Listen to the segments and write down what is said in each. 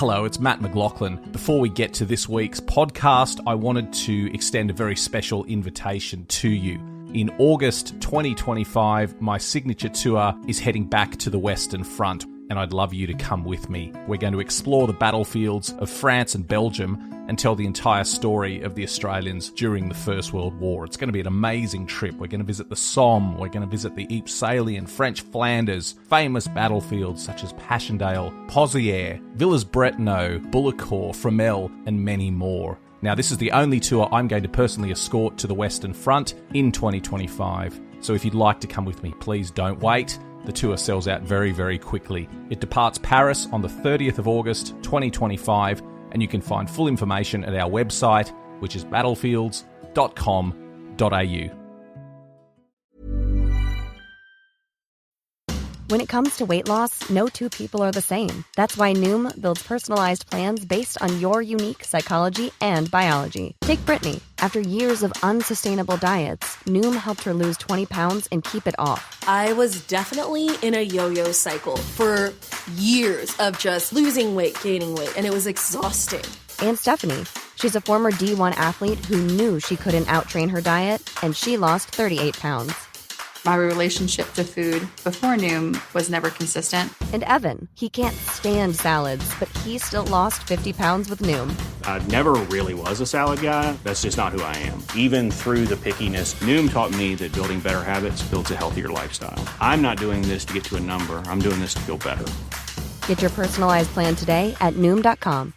Hello, it's Mat McLachlan. Before we get to this week's podcast, I wanted to extend a very special invitation to you. In August 2025, my signature tour is heading back to the Western Front, and I'd love you to come with me. We're going to explore the battlefields of France and Belgium and tell the entire story of the Australians during the First World War. It's going to be an amazing trip. We're going to visit the Somme, we're going to visit the Ypres Salient, French Flanders, famous battlefields such as Passchendaele, Pozières, Villers-Bretonneux, Bullecourt, Fromelles, and many more. Now, this is the only tour I'm going to personally escort to the Western Front in 2025. So if you'd like to come with me, please don't wait. The tour sells out very, very quickly. It departs Paris on the 30th of August, 2025, and you can find full information at our website, which is battlefields.com.au. When it comes to weight loss, no two people are the same. That's why Noom builds personalized plans based on your unique psychology and biology. Take Brittany. After years of unsustainable diets, Noom helped her lose 20 pounds and keep it off. I was definitely in a yo-yo cycle for years of just losing weight, gaining weight, and it was exhausting. And Stephanie. She's a former D1 athlete who knew she couldn't outtrain her diet, and she lost 38 pounds. My relationship to food before Noom was never consistent. And Evan, he can't stand salads, but he still lost 50 pounds with Noom. I never really was a salad guy. That's just not who I am. Even through the pickiness, Noom taught me that building better habits builds a healthier lifestyle. I'm not doing this to get to a number. I'm doing this to feel better. Get your personalized plan today at Noom.com.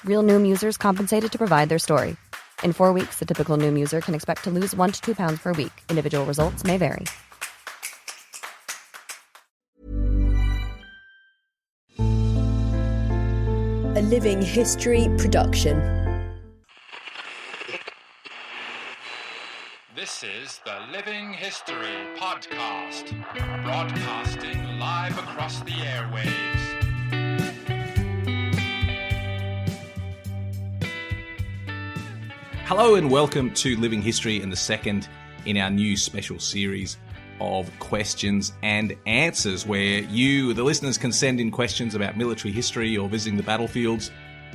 Real Noom users compensated to provide their story. In 4 weeks, the typical Noom user can expect to lose 1 to 2 pounds per week. Individual results may vary. A Living History production. This is the Living History Podcast, broadcasting live across the airwaves. Hello and welcome to Living History and the second in our new special series of questions and answers, where you, the listeners, can send in questions about military history or visiting the battlefields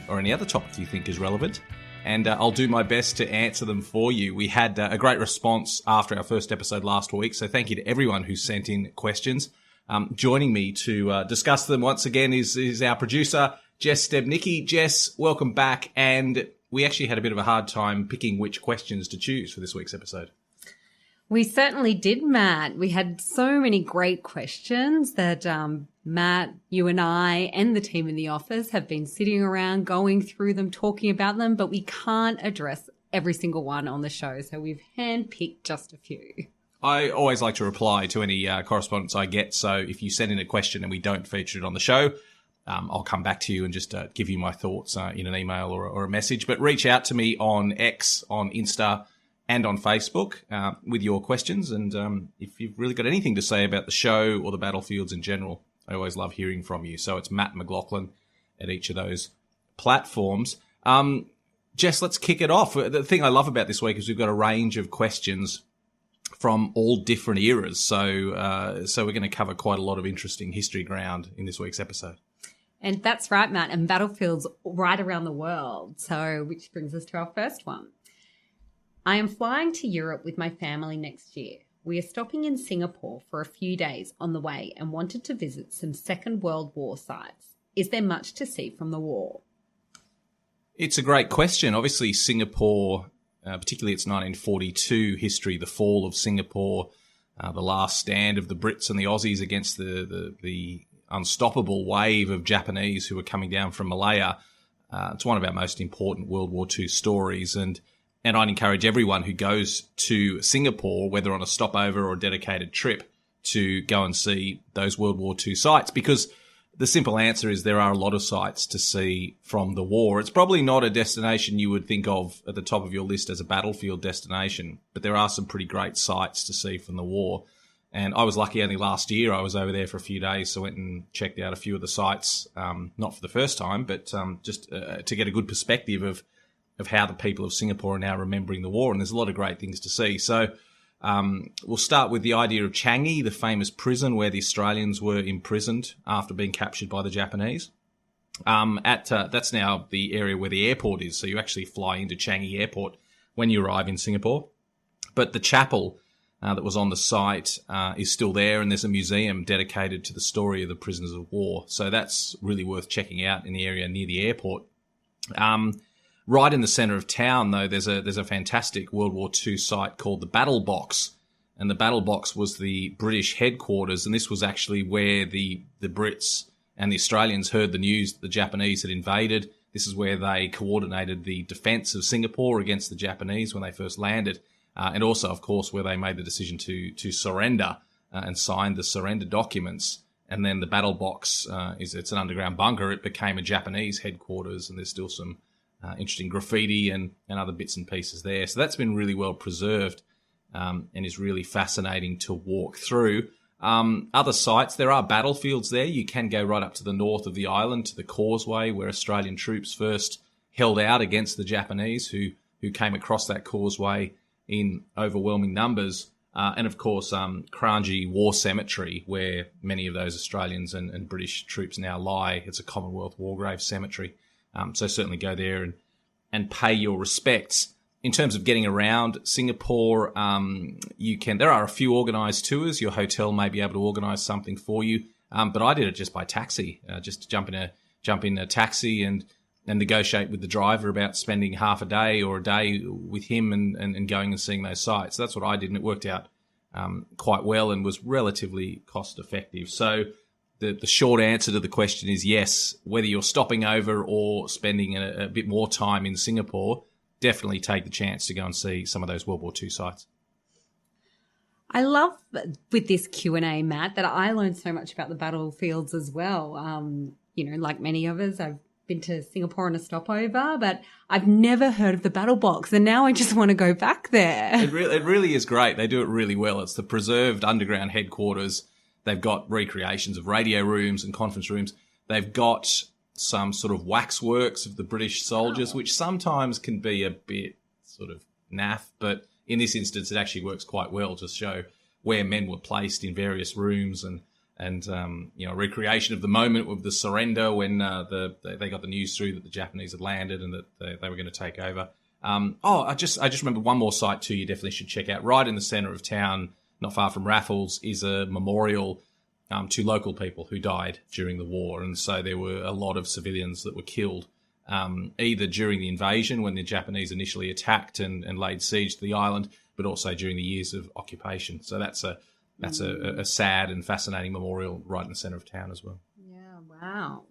or any other topic you think is relevant, and I'll do my best to answer them for you. We had a great response after our first episode last week, so thank you to everyone who sent in questions. Joining me to discuss them once again is our producer, Jess Stebnicki. Jess, welcome back, and we actually had a bit of a hard time picking which questions to choose for this week's episode. We certainly did, Matt. We had so many great questions that Matt, you and I, and the team in the office have been sitting around going through them, talking about them, but we can't address every single one on the show, so we've handpicked just a few. I always like to reply to any correspondence I get, so if you send in a question and we don't feature it on the show, I'll come back to you and just give you my thoughts in an email or a message. But reach out to me on X, on Insta, and on Facebook with your questions. And if you've really got anything to say about the show or the battlefields in general, I always love hearing from you. So it's Mat McLachlan at each of those platforms. Jess, let's kick it off. The thing I love about this week is we've got a range of questions from all different eras. So we're going to cover quite a lot of interesting history ground in this week's episode. And that's right, Matt, and battlefields right around the world. So which brings us to our first one. I am flying to Europe with my family next year. We are stopping in Singapore for a few days on the way and wanted to visit some Second World War sites. Is there much to see from the war? It's a great question. Obviously, Singapore, particularly its 1942 history, the fall of Singapore, the last stand of the Brits and the Aussies against the unstoppable wave of Japanese who were coming down from Malaya. It's one of our most important World War II stories, and I'd encourage everyone who goes to Singapore, whether on a stopover or a dedicated trip, to go and see those World War II sites, because the simple answer is there are a lot of sites to see from the war. It's probably not a destination you would think of at the top of your list as a battlefield destination, but there are some pretty great sites to see from the war. And I was lucky only last year I was over there for a few days, so I went and checked out a few of the sites, not for the first time, but just to get a good perspective of how the people of Singapore are now remembering the war. And there's a lot of great things to see. So we'll start with the idea of Changi, the famous prison where the Australians were imprisoned after being captured by the Japanese. That's now the area where the airport is. So you actually fly into Changi Airport when you arrive in Singapore. But the chapel that was on the site is still there, and there's a museum dedicated to the story of the prisoners of war. So that's really worth checking out in the area near the airport. Right in the centre of town, though, there's a fantastic World War II site called the Battle Box. And the Battle Box was the British headquarters, and this was actually where the Brits and the Australians heard the news that the Japanese had invaded. This is where they coordinated the defence of Singapore against the Japanese when they first landed. And also, of course, where they made the decision to surrender and signed the surrender documents. And then the Battle Box, it's an underground bunker. It became a Japanese headquarters, and there's still some interesting graffiti and other bits and pieces there. So that's been really well preserved and is really fascinating to walk through. Other sites, there are battlefields there. You can go right up to the north of the island to the causeway where Australian troops first held out against the Japanese who came across that causeway in overwhelming numbers. And of course, Kranji War Cemetery, where many of those Australians and British troops now lie. It's a Commonwealth War Grave cemetery. So certainly go there and pay your respects. In terms of getting around Singapore, there are a few organised tours. Your hotel may be able to organise something for you. But I did it just by taxi, just jump in a taxi and negotiate with the driver about spending half a day or a day with him and going and seeing those sites. So that's what I did, and it worked out quite well and was relatively cost effective. So the short answer to the question is yes. Whether you're stopping over or spending a bit more time in Singapore, definitely take the chance to go and see some of those World War II sites. I love with this Q&A, Matt, that I learned so much about the battlefields as well. Like many of us, I've been to Singapore on a stopover, but I've never heard of the Battle Box, and now I just want to go back there. It really is great. They do it really well. It's the preserved underground headquarters. They've got recreations of radio rooms and conference rooms. They've got some sort of waxworks of the British soldiers, which sometimes can be a bit sort of naff, but in this instance, it actually works quite well to show where men were placed in various rooms and recreation of the moment of the surrender when they got the news through that the Japanese had landed and that they were going to take over. I just remember one more site too you definitely should check out. Right in the centre of town, not far from Raffles, is a memorial to local people who died during the war. And so there were a lot of civilians that were killed either during the invasion when the Japanese initially attacked and laid siege to the island, but also during the years of occupation. So that's a sad and fascinating memorial right in the centre of town as well. Yeah, wow.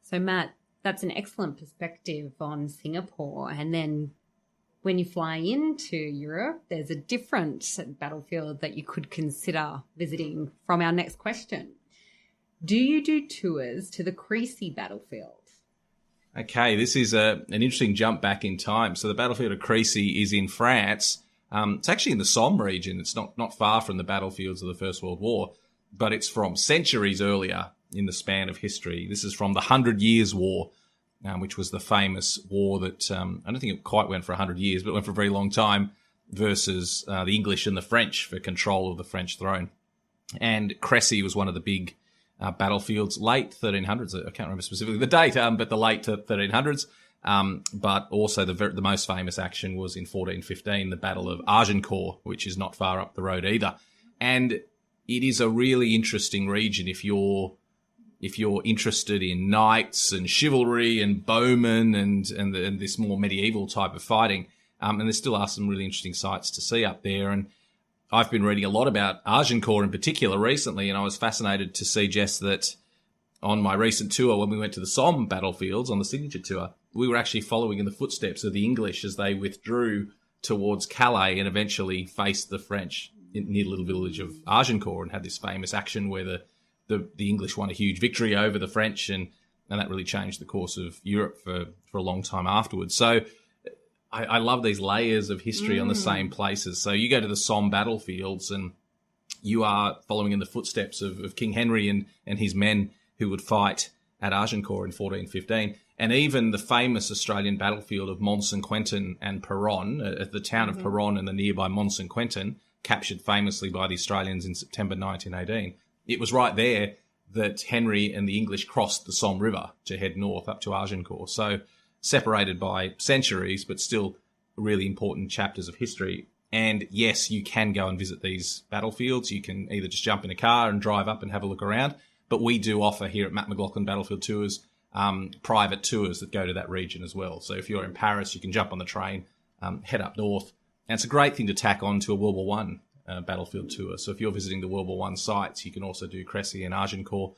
So, Matt, that's an excellent perspective on Singapore. And then when you fly into Europe, there's a different battlefield that you could consider visiting from our next question. Do you do tours to the Crecy battlefield? Okay, this is an interesting jump back in time. So the battlefield of Crecy is in France. It's actually in the Somme region. It's not far from the battlefields of the First World War, but it's from centuries earlier in the span of history. This is from the 100 Years' War, which was the famous war that I don't think it quite went for 100 years, but went for a very long time, versus the English and the French for control of the French throne. And Crecy was one of the big battlefields, late 1300s. I can't remember specifically the date, but the late 1300s. But also the most famous action was in 1415, the Battle of Agincourt, which is not far up the road either. And it is a really interesting region if you're interested in knights and chivalry and bowmen and this more medieval type of fighting. And there still are some really interesting sights to see up there. And I've been reading a lot about Agincourt in particular recently, and I was fascinated to see, Jess, that on my recent tour, when we went to the Somme battlefields on the signature tour, we were actually following in the footsteps of the English as they withdrew towards Calais and eventually faced the French near the little village of Agincourt and had this famous action where the English won a huge victory over the French, and that really changed the course of Europe for a long time afterwards. So I love these layers of history on the same places. So you go to the Somme battlefields and you are following in the footsteps of King Henry and his men who would fight at Agincourt in 1415. And even the famous Australian battlefield of Mont-Saint-Quentin and Peronne, at the town of Peronne and the nearby Mont-Saint-Quentin, captured famously by the Australians in September 1918. It was right there that Henry and the English crossed the Somme River to head north up to Agincourt. So separated by centuries, but still really important chapters of history. And yes, you can go and visit these battlefields. You can either just jump in a car and drive up and have a look around. But we do offer here at Mat McLachlan Battlefield Tours private tours that go to that region as well. So if you're in Paris, you can jump on the train, head up north. And it's a great thing to tack on to a World War One battlefield tour. So if you're visiting the World War One sites, you can also do Crecy and Agincourt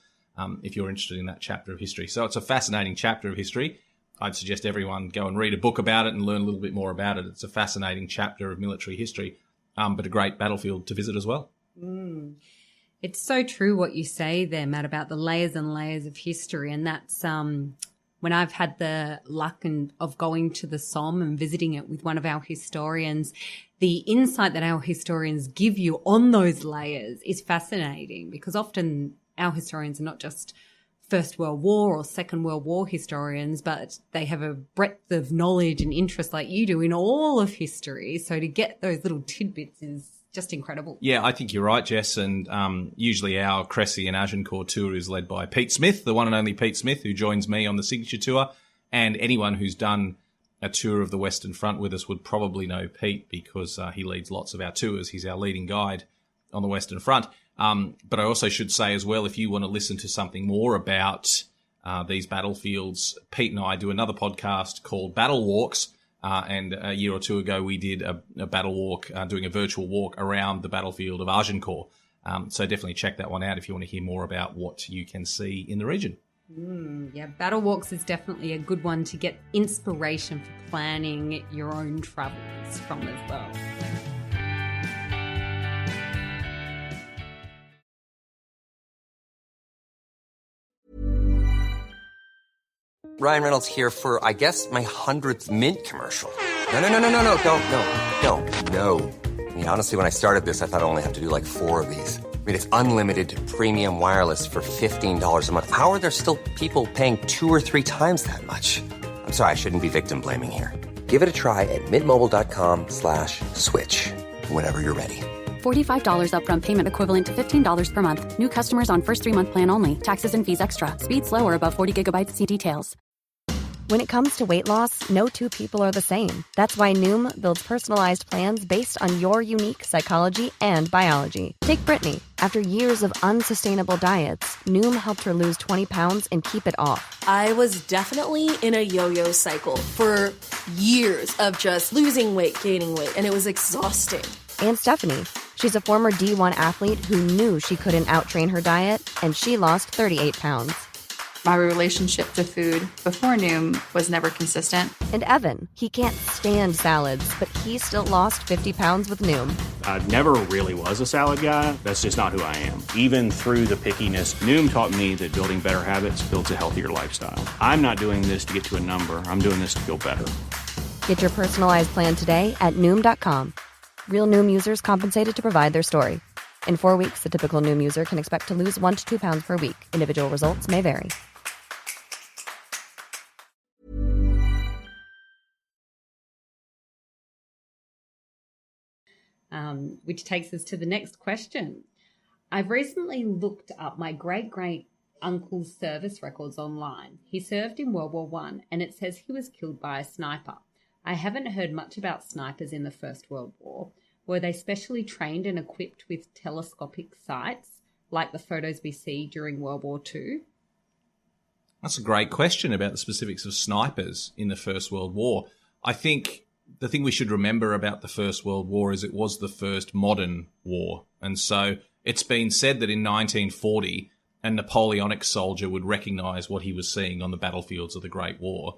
if you're interested in that chapter of history. So it's a fascinating chapter of history. I'd suggest everyone go and read a book about it and learn a little bit more about it. It's a fascinating chapter of military history, but a great battlefield to visit as well. It's so true what you say there, Matt, about the layers and layers of history. And that's when I've had the luck of going to the Somme and visiting it with one of our historians, the insight that our historians give you on those layers is fascinating, because often our historians are not just First World War or Second World War historians, but they have a breadth of knowledge and interest like you do in all of history. So to get those little tidbits is just incredible. Yeah, I think you're right, Jess. And usually our Crecy and Agincourt tour is led by Pete Smith, the one and only Pete Smith, who joins me on the signature tour. And anyone who's done a tour of the Western Front with us would probably know Pete, because he leads lots of our tours. He's our leading guide on the Western Front. But I also should say as well, if you want to listen to something more about these battlefields, Pete and I do another podcast called Battle Walks. And a year or two ago, we did a battle walk, doing a virtual walk around the battlefield of Agincourt. So definitely check that one out if you want to hear more about what you can see in the region. Yeah, Battle Walks is definitely a good one to get inspiration for planning your own travels from as well. Ryan Reynolds here for, I guess, my 100th Mint commercial. No, don't. I mean, honestly, when I started this, I thought I only have to do like 4 of these. I mean, it's unlimited premium wireless for $15 a month. How are there still people paying 2 or 3 times that much? I'm sorry, I shouldn't be victim blaming here. Give it a try at mintmobile.com/switch. Whenever you're ready. $45 upfront payment equivalent to $15 per month. New customers on first 3-month plan only. Taxes and fees extra. Speed slower above 40 gigabytes. See details. When it comes to weight loss, no two people are the same. That's why Noom builds personalized plans based on your unique psychology and biology. Take Brittany. After years of unsustainable diets, Noom helped her lose 20 pounds and keep it off. I was definitely in a yo-yo cycle for years of just losing weight, gaining weight, and it was exhausting. And Stephanie. She's a former D1 athlete who knew she couldn't outtrain her diet, and she lost 38 pounds. My relationship to food before Noom was never consistent. And Evan, he can't stand salads, but he still lost 50 pounds with Noom. I never really was a salad guy. That's just not who I am. Even through the pickiness, Noom taught me that building better habits builds a healthier lifestyle. I'm not doing this to get to a number. I'm doing this to feel better. Get your personalized plan today at Noom.com. Real Noom users compensated to provide their story. In 4 weeks, the typical Noom user can expect to lose 1 to 2 pounds per week. Individual results may vary. Which takes us to the next question. I've recently looked up my great-great-uncle's service records online. He served in World War One, and it says he was killed by a sniper. I haven't heard much about snipers in the First World War. Were they specially trained and equipped with telescopic sights, like the photos we see during World War II? That's a great question about the specifics of snipers in the First World War. I think the thing we should remember about the First World War is it was the first modern war. And so it's been said that in 1940, a Napoleonic soldier would recognise what he was seeing on the battlefields of the Great War.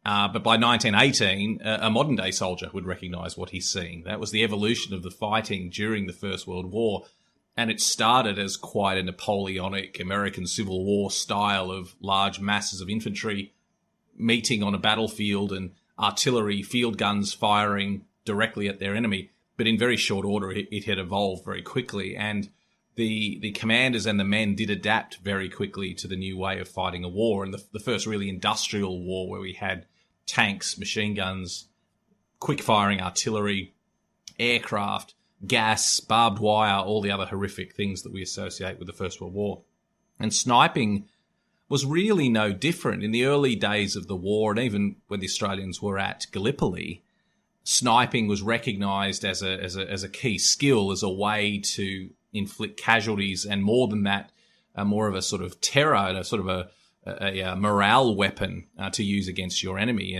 But by 1918, a modern-day soldier would recognise what he's seeing. That was the evolution of the fighting during the First World War. And it started as quite a Napoleonic American Civil War style of large masses of infantry meeting on a battlefield and artillery, field guns firing directly at their enemy. But in very short order, it had evolved very quickly. And the commanders and the men did adapt very quickly to the new way of fighting a war. And the first really industrial war where we had tanks, machine guns, quick-firing artillery, aircraft, gas, barbed wire, all the other horrific things that we associate with the First World War. And sniping was really no different. In the early days of the war, and even when the Australians were at Gallipoli, sniping was recognised as a key skill, as a way to inflict casualties, and more than that, more of a sort of terror, and a sort of a morale weapon to use against your enemy.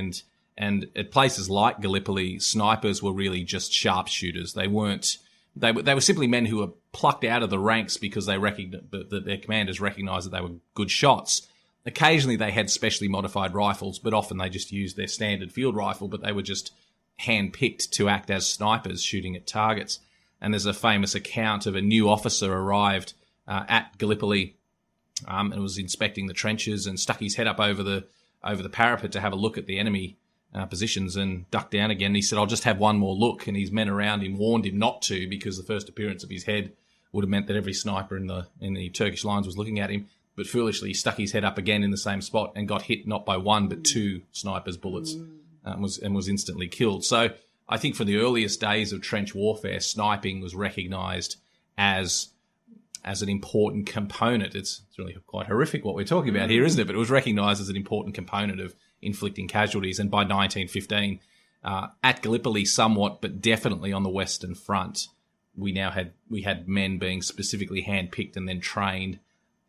And at places like Gallipoli, snipers were really just sharpshooters. They weren't. They were simply men who were plucked out of the ranks because they that their commanders recognised that they were good shots. Occasionally they had specially modified rifles, but often they just used their standard field rifle, but they were just hand-picked to act as snipers shooting at targets. And there's a famous account of a new officer arrived at Gallipoli and was inspecting the trenches and stuck his head up over the parapet to have a look at the enemy positions and ducked down again. He said, "I'll just have one more look." And his men around him warned him not to, because the first appearance of his head would have meant that every sniper in the Turkish lines was looking at him. But foolishly, he stuck his head up again in the same spot and got hit not by one but two snipers' bullets, and was instantly killed. So I think from the earliest days of trench warfare, sniping was recognised as an important component. It's really quite horrific what we're talking about here, isn't it? But it was recognised as an important component of inflicting casualties. And by 1915, at Gallipoli somewhat, but definitely on the Western Front, we had men being specifically handpicked and then trained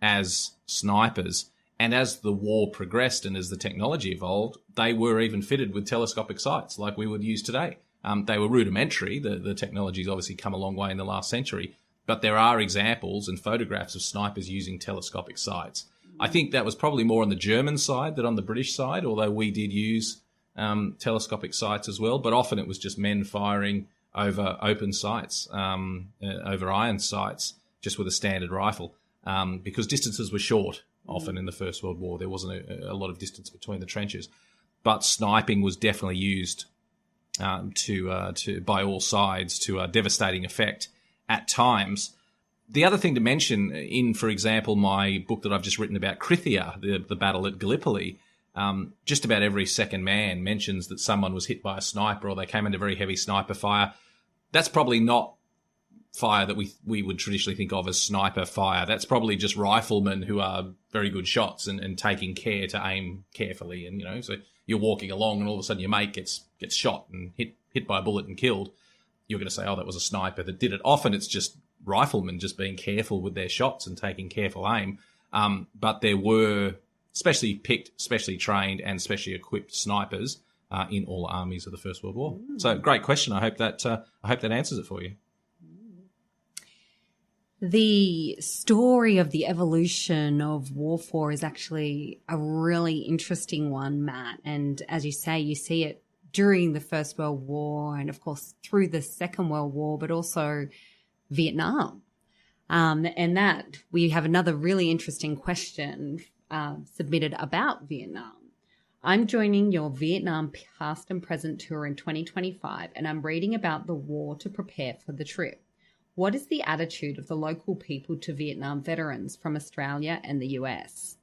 as snipers. And as the war progressed and as the technology evolved, they were even fitted with telescopic sights like we would use today. They were rudimentary. The technology's obviously come a long way in the last century, but there are examples and photographs of snipers using telescopic sights. I think that was probably more on the German side than on the British side, although we did use telescopic sights as well. But often it was just men firing over open sights, over iron sights, just with a standard rifle, because distances were short. Often in the First World War, there wasn't a lot of distance between the trenches, but sniping was definitely used to by all sides to a devastating effect at times. The other thing to mention in, for example, my book that I've just written about Krithia, the battle at Gallipoli, just about every second man mentions that someone was hit by a sniper or they came under very heavy sniper fire. That's probably not fire that we would traditionally think of as sniper fire. That's probably just riflemen who are very good shots and taking care to aim carefully. And, so you're walking along and all of a sudden your mate gets shot and hit by a bullet and killed. You're going to say, oh, that was a sniper that did it. Often it's just riflemen just being careful with their shots and taking careful aim. But there were specially picked, specially trained and specially equipped snipers in all armies of the First World War. So great question. I hope that answers it for you. The story of the evolution of warfare is actually a really interesting one, Matt. And as you say, you see it during the First World War and, of course, through the Second World War, but also Vietnam. And that we have another really interesting question submitted about Vietnam. I'm joining your Vietnam past and present tour in 2025, and I'm reading about the war to prepare for the trip. What is the attitude of the local people to Vietnam veterans from Australia and the US?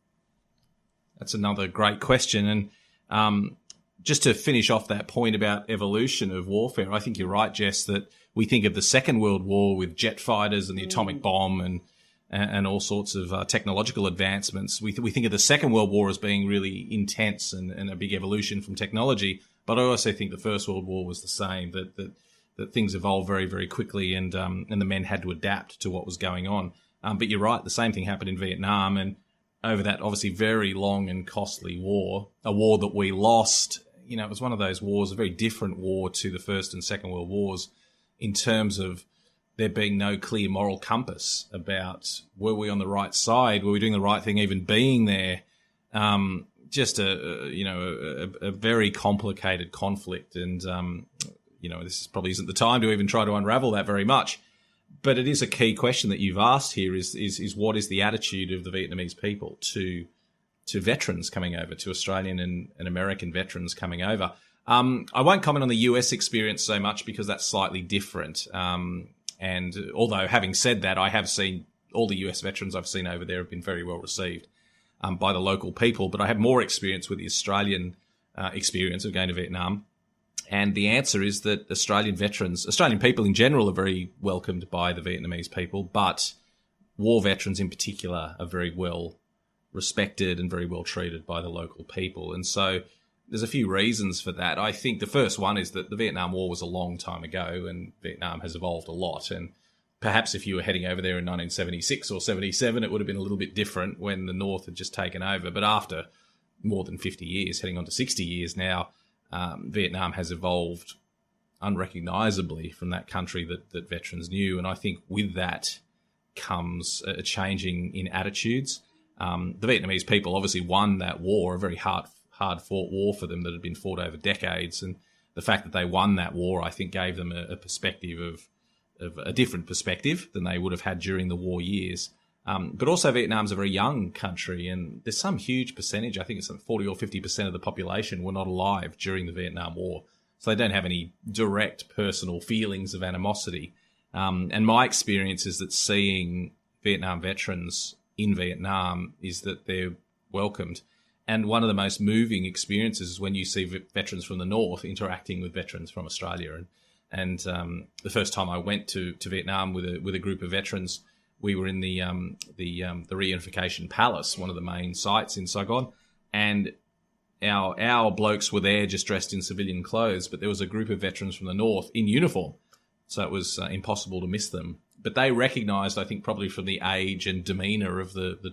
That's another great question. And just to finish off that point about evolution of warfare, I think you're right, Jess, that we think of the Second World War with jet fighters and the atomic bomb and all sorts of technological advancements. We think of the Second World War as being really intense and a big evolution from technology. But I also think the First World War was the same, that things evolved very, very quickly and the men had to adapt to what was going on. But you're right, the same thing happened in Vietnam, and over that obviously very long and costly war, a war that we lost. It was one of those wars, a very different war to the First and Second World Wars in terms of there being no clear moral compass about were we on the right side, were we doing the right thing even being there. Just a very complicated conflict, and this probably isn't the time to even try to unravel that very much. But it is a key question that you've asked here is what is the attitude of the Vietnamese people to veterans coming over, to Australian and American veterans coming over. I won't comment on the US experience so much because that's slightly different. And although having said that, I have seen all the US veterans I've seen over there have been very well received by the local people. But I have more experience with the Australian experience of going to Vietnam. And the answer is that Australian people in general are very welcomed by the Vietnamese people, but war veterans in particular are very well respected and very well treated by the local people. And so there's a few reasons for that. I think the first one is that the Vietnam War was a long time ago, and Vietnam has evolved a lot. And perhaps if you were heading over there in 1976 or 77, it would have been a little bit different when the North had just taken over. But after more than 50 years, heading on to 60 years now, Vietnam has evolved unrecognisably from that country that veterans knew. And I think with that comes a changing in attitudes. The Vietnamese people obviously won that war, a very hard-fought war for them that had been fought over decades. And the fact that they won that war, I think, gave them a perspective of a different perspective than they would have had during the war years. But also Vietnam's a very young country, and there's some huge percentage, I think it's like 40 or 50% of the population were not alive during the Vietnam War. So they don't have any direct personal feelings of animosity. And my experience is that seeing Vietnam veterans in Vietnam is that they're welcomed. And one of the most moving experiences is when you see veterans from the North interacting with veterans from Australia. And the first time I went to Vietnam with a group of veterans, we were in the Reunification Palace, one of the main sites in Saigon, and our blokes were there just dressed in civilian clothes, but there was a group of veterans from the North in uniform, so it was impossible to miss them. But they recognised, I think, probably from the age and demeanour of the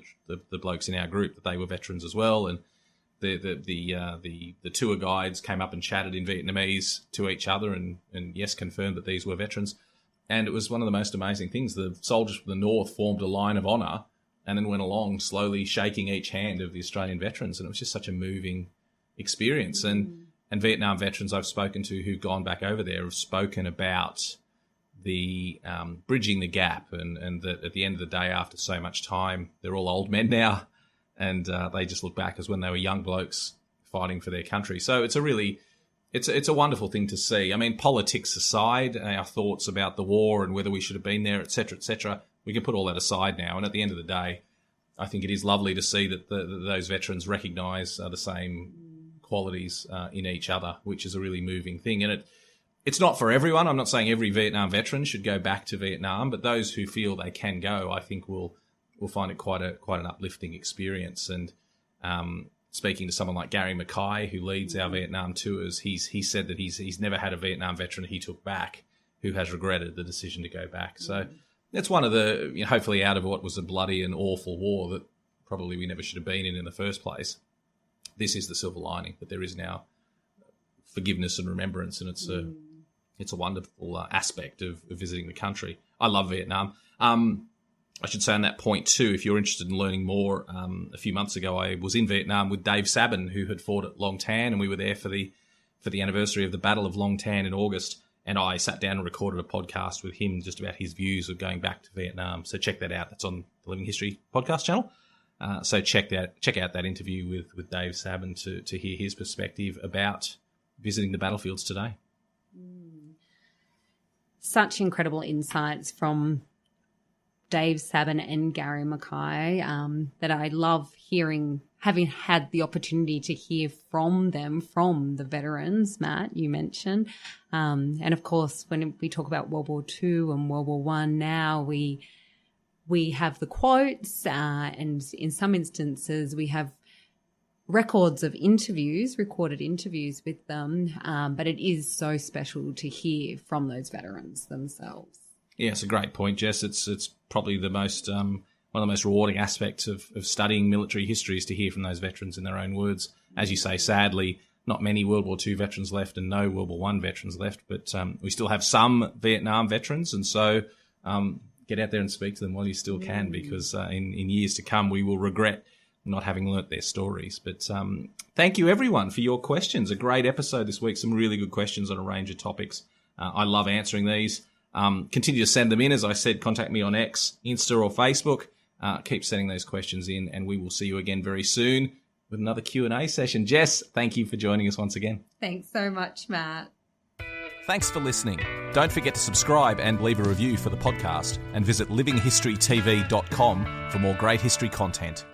blokes in our group, that they were veterans as well. And the tour guides came up and chatted in Vietnamese to each other, and yes, confirmed that these were veterans. And it was one of the most amazing things. The soldiers from the North formed a line of honour and then went along slowly shaking each hand of the Australian veterans, and it was just such a moving experience. And Vietnam veterans I've spoken to who've gone back over there have spoken about the bridging the gap, and that at the end of the day, after so much time, they're all old men now, and they just look back as when they were young blokes fighting for their country. So it's a wonderful thing to see. I mean, politics aside, our thoughts about the war and whether we should have been there, et cetera, we can put all that aside now. And at the end of the day, I think it is lovely to see that those veterans recognise the same qualities in each other, which is a really moving thing. And it's not for everyone. I'm not saying every Vietnam veteran should go back to Vietnam, but those who feel they can go, I think will find it quite an uplifting experience. And speaking to someone like Gary Mackay, who leads our Vietnam tours, he said that he's never had a Vietnam veteran he took back who has regretted the decision to go back. So that's one of the, hopefully out of what was a bloody and awful war that probably we never should have been in the first place, this is the silver lining, that there is now forgiveness and remembrance, and it's a wonderful aspect of visiting the country. I love Vietnam. I should say on that point too, if you're interested in learning more, a few months ago I was in Vietnam with Dave Sabin, who had fought at Long Tan, and we were there for the anniversary of the Battle of Long Tan in August, and I sat down and recorded a podcast with him just about his views of going back to Vietnam. So check that out. That's on the Living History podcast channel. So check out that interview with Dave Sabin to hear his perspective about visiting the battlefields today. Such incredible insights from Dave Sabin and Gary Mackay that I love hearing, having had the opportunity to hear from them, from the veterans, Matt, you mentioned. And of course, when we talk about World War II and World War I now, we have the quotes and in some instances we have records of interviews, recorded interviews with them, but it is so special to hear from those veterans themselves. Yeah, it's a great point, Jess. It's probably the most one of the most rewarding aspects of studying military history is to hear from those veterans in their own words. As you say, sadly, not many World War II veterans left and no World War I veterans left, but we still have some Vietnam veterans, and so get out there and speak to them while you still can, because in years to come we will regret not having learnt their stories. But thank you, everyone, for your questions. A great episode this week. Some really good questions on a range of topics. I love answering these. Continue to send them in. As I said, contact me on X, Insta or Facebook. Keep sending those questions in, and we will see you again very soon with another Q&A session. Jess, thank you for joining us once again. Thanks so much, Matt. Thanks for listening. Don't forget to subscribe and leave a review for the podcast, and visit livinghistorytv.com for more great history content.